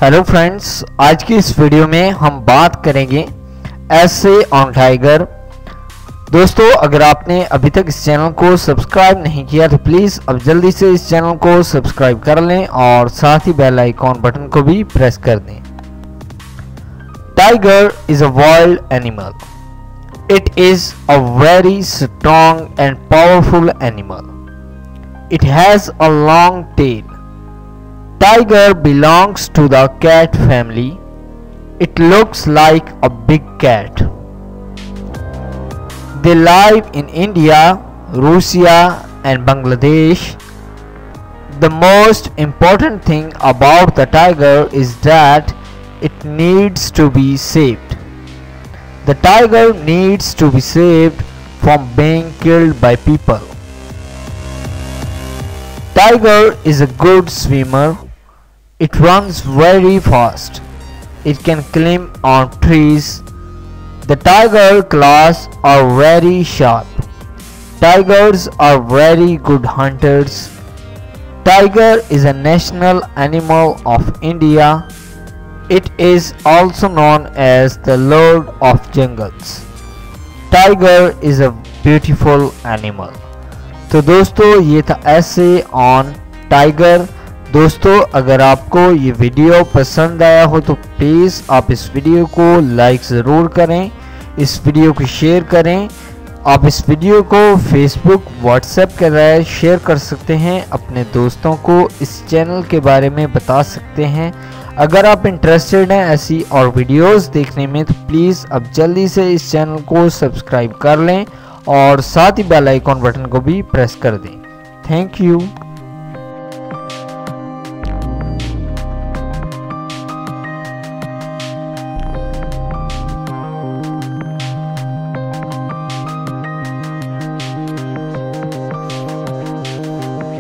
Hello friends, आज की इस वीडियो में हम बात करेंगे ऐसे ऑन टाइगर। दोस्तों, अगर आपने अभी तक इस चैनल को सब्सक्राइब नहीं किया तो प्लीज़ अब जल्दी से इस चैनल को सब्सक्राइब कर लें और साथ ही बेल आइकॉन बटन को भी प्रेस कर दें। Tiger is a wild animal. It is a very strong and powerful animal. It has a long tail. Tiger belongs to the cat family. It looks like a big cat. They live in India, Russia and Bangladesh. The most important thing about the tiger is that it needs to be saved. The tiger needs to be saved from being killed by people. Tiger is a good swimmer. It runs very fast. It can climb on trees. The tiger claws are very sharp. Tigers are very good hunters. Tiger is a national animal of India. It is also known as the Lord of Jungles. Tiger is a beautiful animal. तो दोस्तों, ये था ऐसे on tiger. दोस्तों, अगर आपको ये video पसंद आया हो तो प्लीज़ आप इस वीडियो को लाइक ज़रूर करें, इस वीडियो को शेयर करें। आप इस वीडियो को फेसबुक, व्हाट्सएप के जरिए शेयर कर सकते हैं, अपने दोस्तों को इस चैनल के बारे में बता सकते हैं। अगर आप इंटरेस्टेड हैं ऐसी और वीडियोस देखने में तो प्लीज़ अब जल्दी से इस चैनल को सब्सक्राइब कर लें और साथ ही बेल आइकॉन बटन को भी प्रेस कर दें। Thank you.